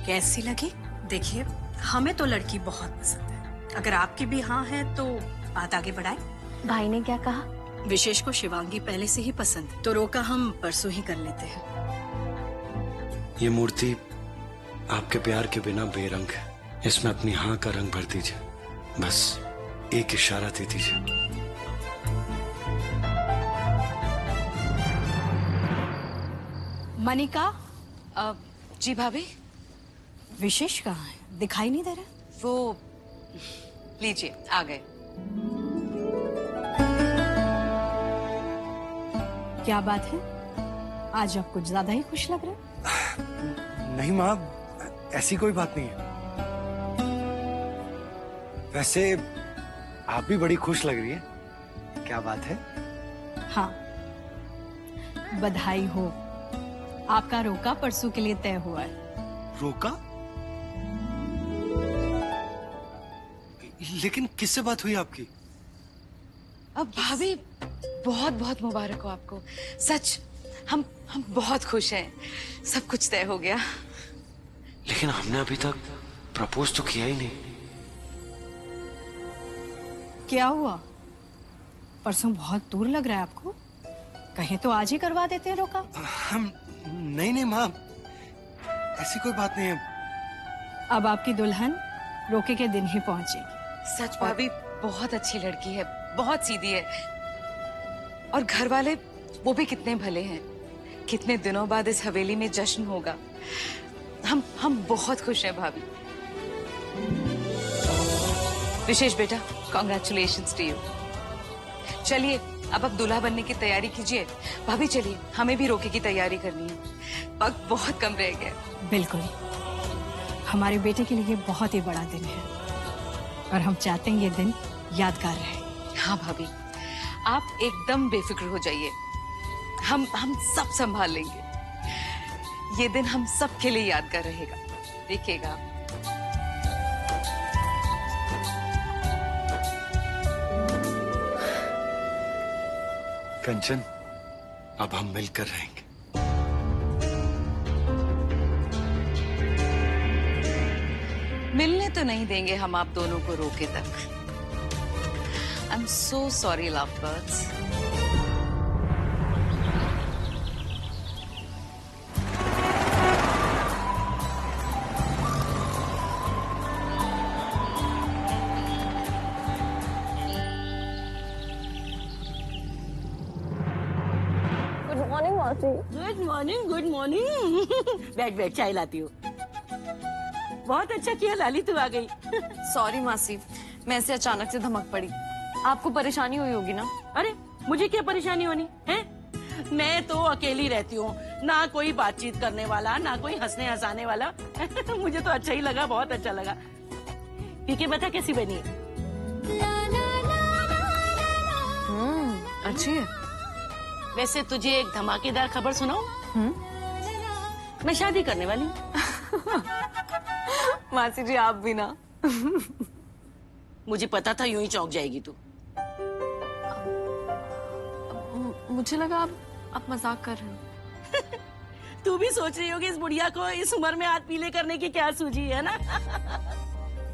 कैसी लगी? देखिए, हमें तो लड़की बहुत पसंद है। अगर आपकी भी हाँ है तो बात आगे बढ़ाए। भाई ने क्या कहा? विशेष को शिवांगी पहले से ही पसंद है, तो रोका हम परसों ही कर लेते हैं। ये मूर्ति आपके प्यार के बिना बेरंग है। इसमें अपनी हाँ का रंग भर दीजिए। बस एक इशारा दे दीजिए। मनिका, जी भाभी। विशेष कहाँ है? दिखाई नहीं दे रहा। वो लीजिए, आ गए। क्या बात है, आज आप कुछ ज्यादा ही खुश लग रहे हैं। नहीं माँ, ऐसी कोई बात नहीं है। वैसे आप भी बड़ी खुश लग रही है। क्या बात है? हाँ, बधाई हो, आपका रोका परसों के लिए तय हुआ है। रोका? लेकिन किससे बात हुई आपकी? अब भाभी, बहुत बहुत मुबारक हो आपको। सच, हम बहुत खुश हैं। सब कुछ तय हो गया। लेकिन हमने अभी तक प्रपोज तो किया ही नहीं। क्या हुआ? परसों बहुत दूर लग रहा है आपको? कहीं तो आज ही करवा देते हैं रोका। हम नहीं माँ, ऐसी कोई बात नहीं है। अब आपकी दुल्हन रोके के दिन ही पहुंचेगी। सच भाभी, बहुत अच्छी लड़की है, बहुत सीधी है। और घर वाले वो भी कितने भले हैं। कितने दिनों बाद इस हवेली में जश्न होगा। हम बहुत खुश हैं भाभी। विशेष बेटा, कॉन्ग्रेचुलेशंस टू यू। चलिए, अब आप दूल्हा बनने की तैयारी कीजिए। भाभी चलिए, हमें भी रोके की तैयारी करनी है। वक्त बहुत कम रह गया। बिल्कुल, हमारे बेटे के लिए बहुत ही बड़ा दिन है और हम चाहते हैं ये दिन यादगार रहे। हाँ भाभी, आप एकदम बेफिक्र हो जाइए। हम सब संभाल लेंगे। ये दिन हम सब के लिए यादगार रहेगा, देखिएगा। कंचन, अब हम मिलकर रहेंगे। मिलने तो नहीं देंगे हम आप दोनों को रोके तक। I am so sorry love birds. Good morning मासी। Good morning, good morning. बैठ बैठ, चाय लाती हूँ। बहुत अच्छा किया लाली, तू आ गई। सॉरी मासी, मैं ऐसे अचानक से धमक पड़ी। आपको परेशानी हुई होगी ना? अरे मुझे क्या परेशानी होनी है? मैं तो अकेली रहती हूँ, ना कोई बातचीत करने वाला, ना कोई हंसने हंसाने वाला। मुझे तो अच्छा ही लगा, बहुत अच्छा लगा। पी के बता कैसी बनी? अच्छी है। वैसे तुझे एक धमाकेदार खबर सुनाऊं? मैं शादी करने वाली हूँ। मासी जी आप भी ना। मुझे पता था यूं ही चौंक जाएगी तू। मुझे लगा आप मजाक कर रहे हो। तू भी सोच रही होगी इस बुढ़िया को इस उम्र में हाथ पीले करने की क्या सूझी है ना?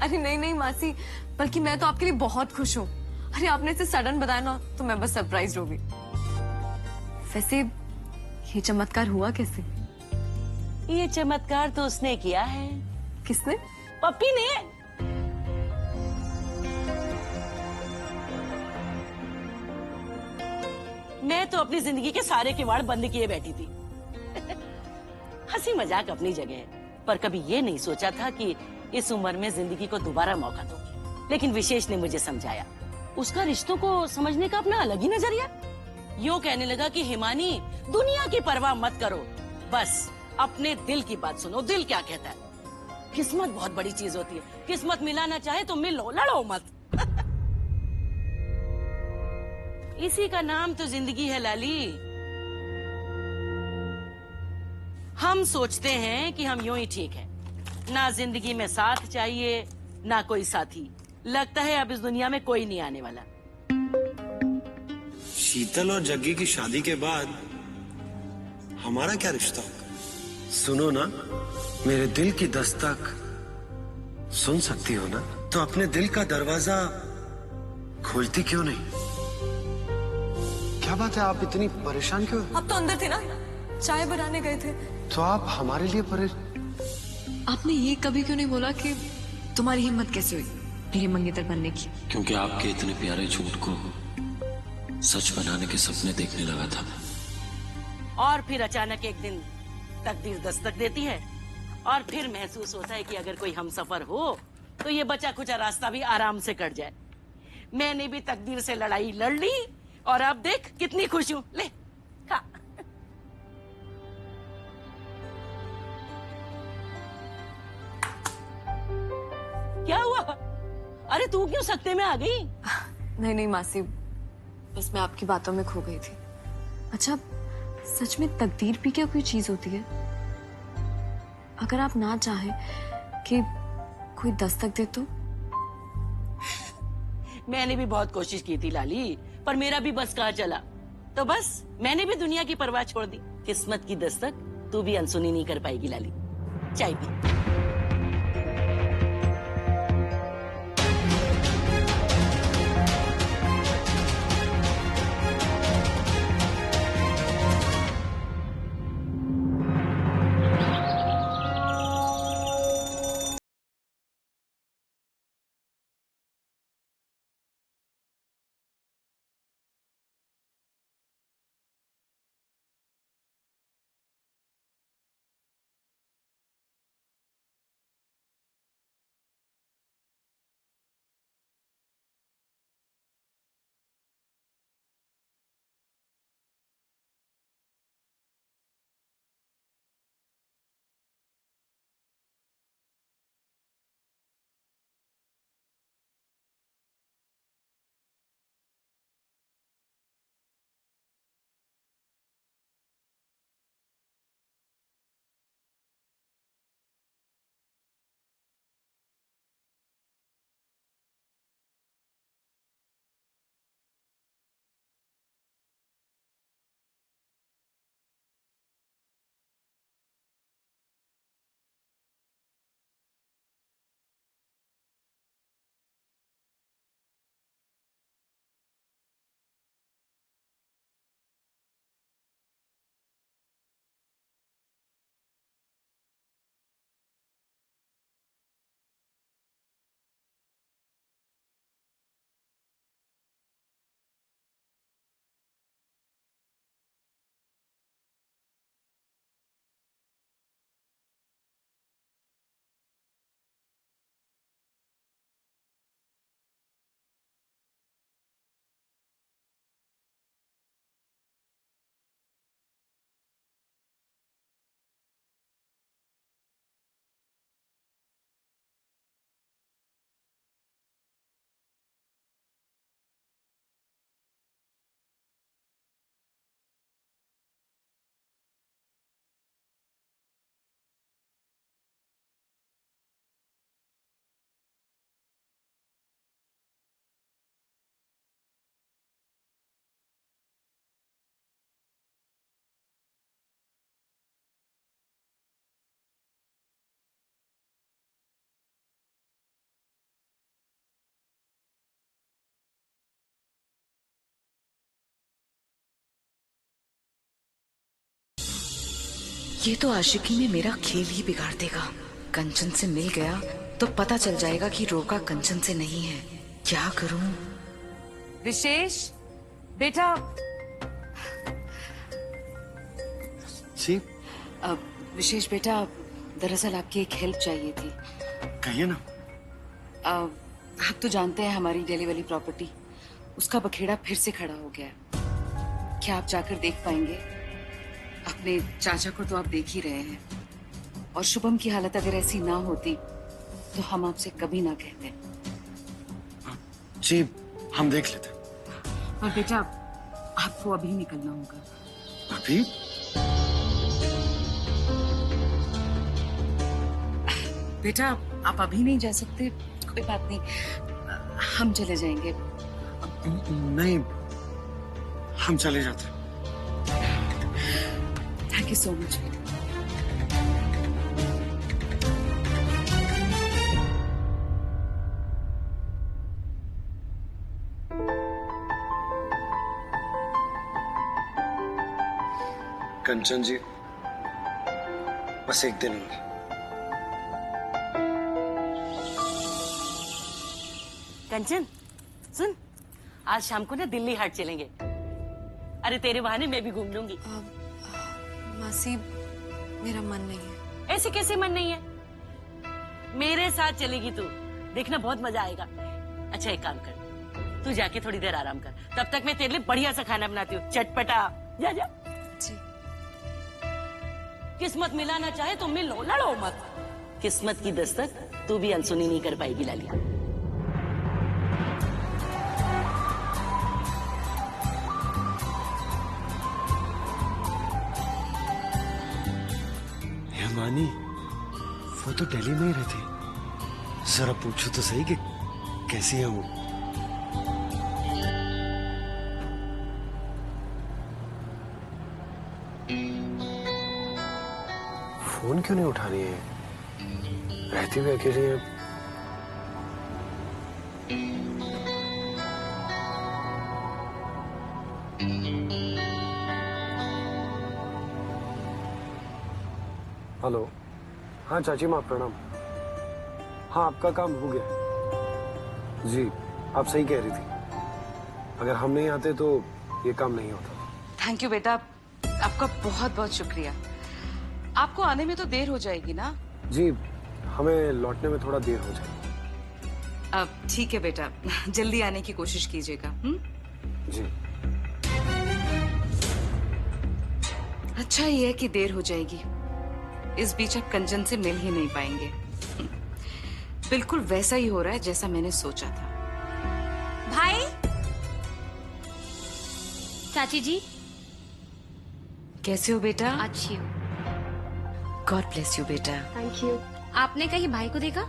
अरे नहीं नहीं मासी, बल्कि मैं तो आपके लिए बहुत खुश हूँ। अरे आपने इसे सडन बताया ना, तो मैं बस सरप्राइज हो गई। वैसे ये चमत्कार हुआ कैसे? ये चमत्कार तो उसने किया है। किसने? पप्पी ने। मैं तो अपनी जिंदगी के सारे किवाड़ बंद किए बैठी थी। हंसी मजाक अपनी जगह है, पर कभी ये नहीं सोचा था कि इस उम्र में जिंदगी को दोबारा मौका दूंगी। लेकिन विशेष ने मुझे समझाया। उसका रिश्तों को समझने का अपना अलग ही नजरिया। यूं कहने लगा कि हिमानी, दुनिया की परवाह मत करो, बस अपने दिल की बात सुनो। दिल क्या कहता है? किस्मत बहुत बड़ी चीज होती है। किस्मत मिलाना चाहे तो मिलो, लड़ो मत। इसी का नाम तो जिंदगी है लाली। हम सोचते हैं कि हम यूं ही ठीक हैं, ना जिंदगी में साथ चाहिए ना कोई साथी। लगता है अब इस दुनिया में कोई नहीं आने वाला। शीतल और जग्गी की शादी के बाद हमारा क्या रिश्ता होगा? सुनो ना, मेरे दिल की दस्तक सुन सकती हो ना, तो अपने दिल का दरवाजा खोलती क्यों नहीं? क्या बात है, आप इतनी परेशान क्यों? आप तो अंदर थे ना, चाय बनाने गए थे। तो आप हमारे लिए आपने ये कभी क्यों नहीं बोला कि तुम्हारी हिम्मत कैसे हुई मेरी मंगेतर बनने की? क्योंकि आपके इतने प्यारे झूठ को सच बनाने के सपने देखने लगा था। और फिर अचानक एक दिन तकदीर दस्तक देती है और फिर महसूस होता है कि अगर कोई हमसफर हो तो ये बचा खुचा रास्ता भी आराम से कट जाए। मैंने भी तकदीर से लड़ाई लड़ ली और अब देख कितनी खुश हूं। ले खा। क्या हुआ? अरे तू क्यों सकते में आ गई? नहीं नहीं मासी, बस मैं आपकी बातों में खो गई थी। अच्छा, सच में तकदीर भी क्या कोई चीज होती है? अगर आप ना चाहें कि कोई दस्तक दे तो? मैंने भी बहुत कोशिश की थी लाली, पर मेरा भी बस कहाँ चला। तो बस मैंने भी दुनिया की परवाह छोड़ दी। किस्मत की दस्तक तू भी अनसुनी नहीं कर पाएगी लाली। चाय पी। ये तो आशिकी में मेरा खेल ही बिगाड़ देगा। कंचन से मिल गया तो पता चल जाएगा कि रोका कंचन से नहीं है। क्या करूं? विशेष बेटा। जी विशेष बेटा, दरअसल आपकी एक हेल्प चाहिए थी। कहिए ना। आप तो जानते हैं हमारी दिल्ली वाली प्रॉपर्टी, उसका बखेड़ा फिर से खड़ा हो गया है। क्या आप जाकर देख पाएंगे? अपने चाचा को तो आप देख ही रहे हैं, और शुभम की हालत अगर ऐसी ना होती तो हम आपसे कभी ना कहते। जी हम देख लेते। और बेटा, आपको अभी निकलना होगा। अभी? बेटा, आप अभी नहीं जा सकते। कोई बात नहीं, हम चले जाएंगे। नहीं, हम चले जाते। Thank you so much. Kanchan ji, बस एक दिन और। कंचन सुन, आज शाम को ना दिल्ली हाट चलेंगे। अरे तेरे बहाने मैं भी घूम लूंगी। मासी मेरा मन नहीं है। ऐसे कैसे मन नहीं है? मेरे साथ चलेगी तू, देखना बहुत मजा आएगा। अच्छा एक काम कर, तू जाके थोड़ी देर आराम कर, तब तक मैं तेरे लिए बढ़िया सा खाना बनाती हूँ, चटपटा। जा जा। जी। किस्मत मिलाना चाहे तो मिल लो, लड़ो मत। किस्मत की दस्तक तू भी अनसुनी नहीं कर पाएगी लालिया। मानी, वो तो दिल्ली में ही रहती। जरा पूछो तो सही कि कैसी है वो। फोन क्यों नहीं उठा रही है? रहती हुई अकेली है। हेलो, हाँ चाची माँ प्रणाम। हाँ आपका काम हो गया जी, आप सही कह रही थी। अगर हम नहीं आते तो ये काम नहीं होता। थैंक यू बेटा, आपका बहुत बहुत शुक्रिया। आपको आने में तो देर हो जाएगी ना? जी, हमें लौटने में थोड़ा देर हो जाएगी। अब ठीक है बेटा, जल्दी आने की कोशिश कीजिएगा। जी। अच्छा ये है कि देर हो जाएगी, इस बीच आप कंचन से मिल ही नहीं पाएंगे। बिल्कुल वैसा ही हो रहा है जैसा मैंने सोचा था। भाई, चाची जी कैसे हो बेटा? अच्छी हो। गॉड ब्लेस यू बेटा। Thank you. आपने कहीं भाई को देखा?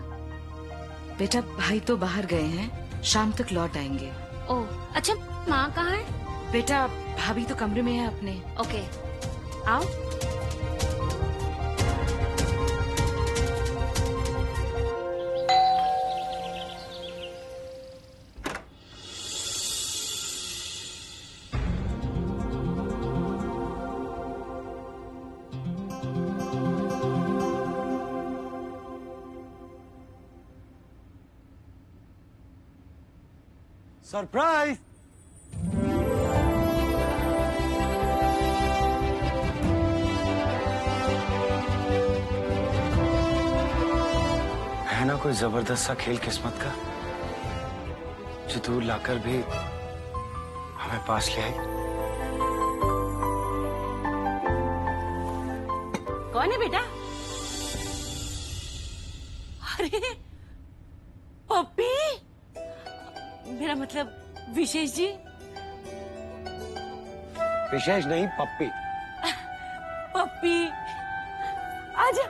बेटा भाई तो बाहर गए हैं, शाम तक लौट आएंगे। ओह अच्छा, माँ कहाँ है? बेटा भाभी तो कमरे में है अपने। ओके, आओ। सरप्राइज। है ना कोई जबरदस्त सा खेल किस्मत का, जो दूर लाकर भी हमें पास ले आई। कौन है बेटा? अरे पप्पी, मेरा मतलब विशेष जी। विशेष नहीं, पप्पी। पप्पी आजा।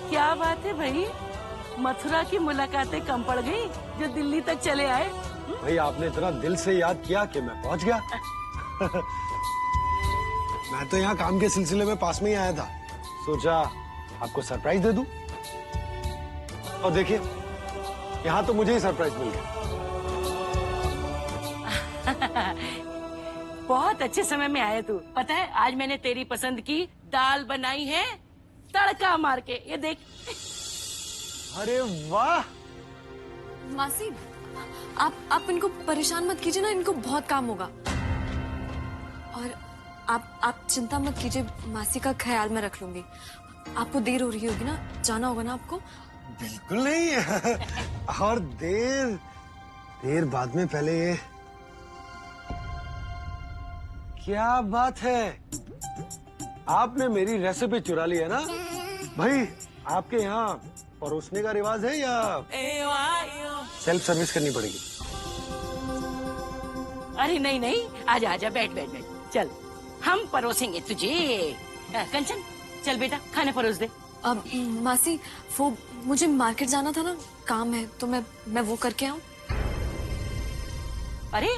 क्या बात है भाई, मथुरा की मुलाकातें कम पड़ गई जो दिल्ली तक चले आए। भाई आपने इतना दिल से याद किया कि मैं पहुंच गया। मैं तो यहाँ काम के सिलसिले में पास में ही आया था, सोचा आपको सरप्राइज दे दूं। और देखिए यहाँ तो मुझे ही सरप्राइज मिल गया। बहुत अच्छे समय में आए तू। पता है आज मैंने तेरी पसंद की दाल बनाई है तड़का मार के, ये देख। अरे वाह। मासी आप इनको परेशान मत कीजिए ना, इनको बहुत काम होगा। और आप चिंता मत कीजिए, मासी का ख्याल मैं रख लूंगी। आपको देर हो रही होगी ना, जाना होगा ना आपको? बिल्कुल नहीं। और देर बाद में, पहले ये क्या बात है, आपने मेरी रेसिपी चुरा ली है ना? भाई आपके यहाँ परोसने का रिवाज है या सेल्फ सर्विस करनी पड़ेगी? अरे नहीं नहीं, आजा आजा, बैठ बैठ बैठ, चल हम परोसेंगे तुझे। कंचन चल बेटा, खाना परोस दे। अब मासी वो मुझे मार्केट जाना था ना, काम है, तो मैं वो करके आऊं। अरे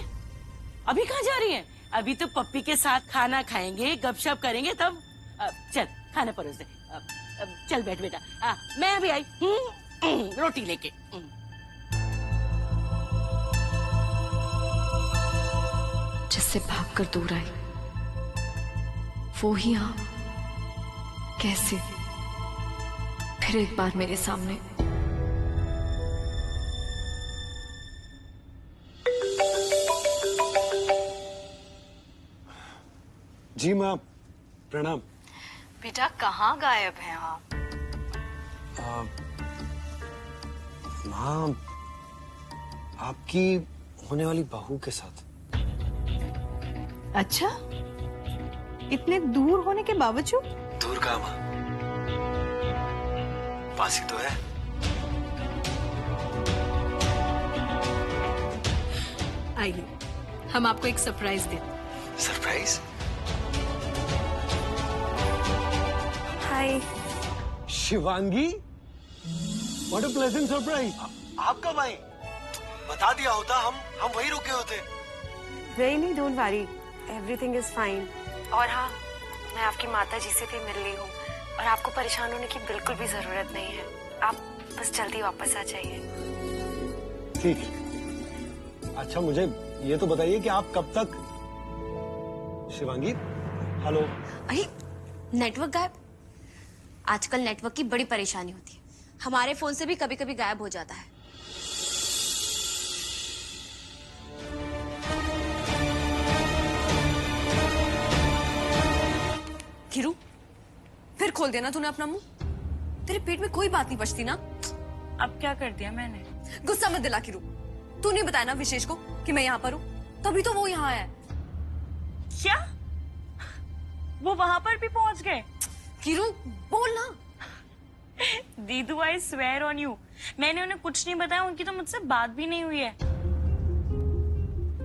अभी कहाँ जा रही हैं? अभी तो पप्पी के साथ खाना खाएंगे, गपशप करेंगे, तब चल खाना परोस दे। चल बैठ बेटा, मैं अभी आई रोटी लेके। जिससे भागकर दूर आई, वो ही आप कैसे फिर एक बार मेरे सामने। जी माँ, प्रणाम। बेटा कहाँ गायब हैं आप? माँ, आपकी होने वाली बहू के साथ। अच्छा, इतने दूर होने के बावजूद? दूर कहाँ माँ, पास ही तो है। आइए, हम आपको एक सरप्राइज देते। Surprise? Hi Shivangi, what a pleasant surprise. आप कब आई? बता दिया होता, हम वहीं रुके होते। नहीं, don't worry, everything is fine. और हाँ, मैं आपकी माता जी से भी मिल ली हूँ और आपको परेशान होने की बिल्कुल भी जरूरत नहीं है। आप बस जल्दी वापस आ जाइए। ठीक है। अच्छा, मुझे ये तो बताइए कि आप कब तक। शिवांगी, हेलो। अरे नेटवर्क गायब। आजकल नेटवर्क की बड़ी परेशानी होती है, हमारे फोन से भी कभी कभी गायब हो जाता है। किरू, फिर खोल देना तूने अपना मुंह। तेरे पेट में कोई बात नहीं बचती ना। अब क्या कर दिया मैंने? गुस्सा मत दिला किरू। तू नहीं बताया ना विशेष को कि मैं यहाँ पर हूँ, तभी तो वो यहाँ है। क्या वो वहां पर भी पहुंच गए? किरू बोल ना। दीदू, आई स्वेयर ऑन यू, मैंने उन्हें कुछ नहीं बताया। उनकी तो मुझसे बात भी नहीं हुई है।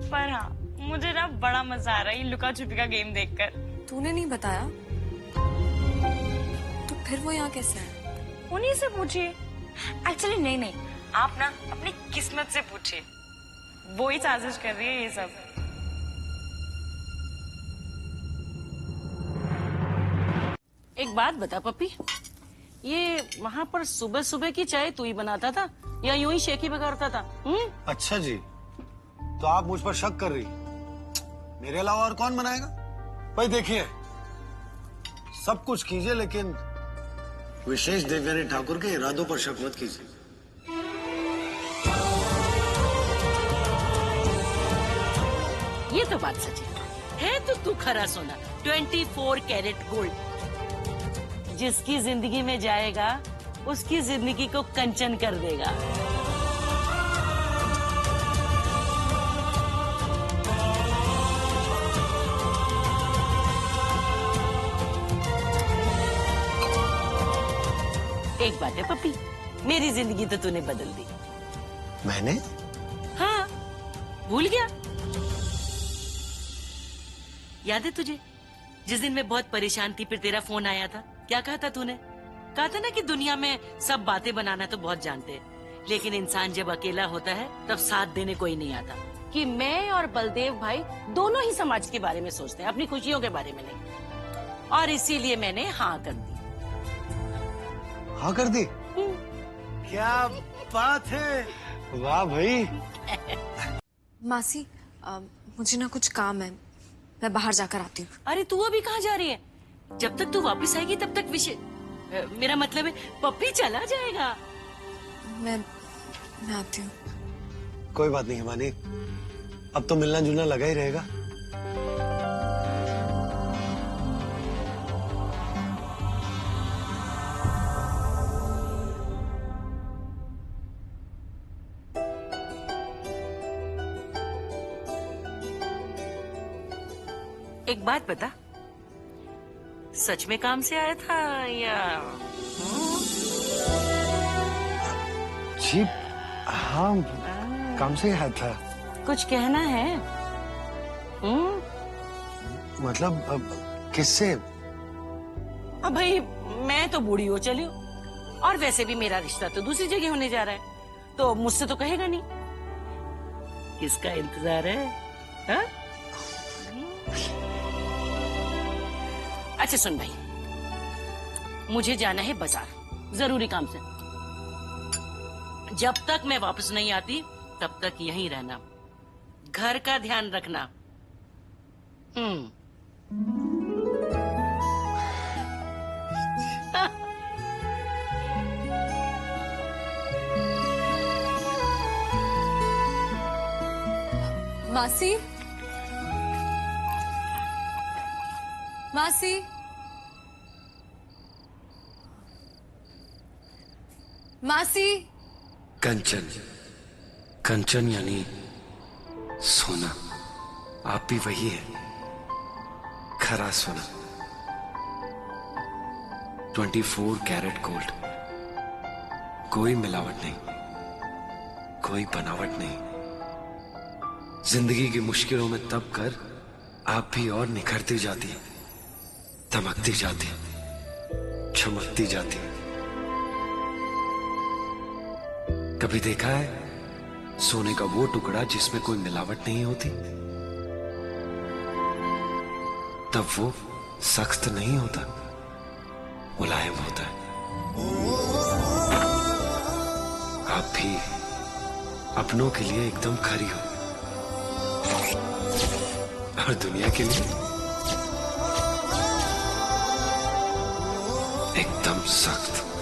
पर हाँ, मुझे ना बड़ा मजा आ रहा है ये लुका छुपी का गेम देखकर। तूने नहीं बताया तो फिर वो यहाँ कैसे है? उन्हीं से पूछिए। एक्चुअली नहीं, आप ना अपनी किस्मत से पूछिए, वो ही साजिश कर रही है ये सब। एक बात बता पप्पी, ये वहाँ पर सुबह सुबह की चाय तू ही बनाता था या यूं ही शेकी बगाड़ता था? अच्छा जी, तो आप मुझ पर शक कर रही? मेरे अलावा और कौन बनाएगा? भाई देखिए, सब कुछ कीजिए लेकिन विशेष देवयानी ठाकुर के इरादों पर शक मत कीजिए। ये तो बात सच है तो तू खरा सोना, 24 कैरेट गोल्ड। जिसकी जिंदगी में जाएगा उसकी जिंदगी को कंचन कर देगा। एक बात है पप्पी, मेरी जिंदगी तो तूने बदल दी। मैंने? हाँ, भूल गया? याद है तुझे जिस दिन मैं बहुत परेशान थी, फिर तेरा फोन आया था? क्या कहा था तूने? कहा था ना कि दुनिया में सब बातें बनाना तो बहुत जानते हैं, लेकिन इंसान जब अकेला होता है तब साथ देने कोई नहीं आता। कि मैं और बलदेव भाई दोनों ही समाज के बारे में सोचते हैं, अपनी खुशियों के बारे में नहीं। और इसीलिए मैंने हाँ कर दी। हाँ कर दी? क्या बात है, वाह भाई। मासी, मुझे ना कुछ काम है, मैं बाहर जाकर आती हूँ। अरे तू अभी कहाँ जा रही है? जब तक तू वापस आएगी तब तक मेरा मतलब है पप्पी चला जाएगा। मैं आती हूँ। कोई बात नहीं हिमानी, अब तो मिलना जुलना लगा ही रहेगा। एक बात बता, सच में काम से आया था या? जी हाँ, काम से आया था। कुछ कहना है? मतलब किससे? अब भाई मैं तो बूढ़ी हो चली हूँ, और वैसे भी मेरा रिश्ता तो दूसरी जगह होने जा रहा है, तो मुझसे तो कहेगा नहीं। किसका इंतजार है? हा? अच्छा सुन भाई, मुझे जाना है बाजार, जरूरी काम से। जब तक मैं वापस नहीं आती तब तक यहीं रहना, घर का ध्यान रखना। मासी, मासी, मासी। कंचन, कंचन यानी सोना। आप भी वही है, खरा सोना। 24 कैरेट गोल्ड। कोई मिलावट नहीं, कोई बनावट नहीं। जिंदगी की मुश्किलों में तब कर आप भी और निखरती जाती है, दमकती जाती है, चमकती जाती है। कभी देखा है सोने का वो टुकड़ा जिसमें कोई मिलावट नहीं होती? तब वो सख्त नहीं होता, मुलायम होता है। आप भी अपनों के लिए एकदम खरी हो, और दुनिया के लिए एकदम सख्त।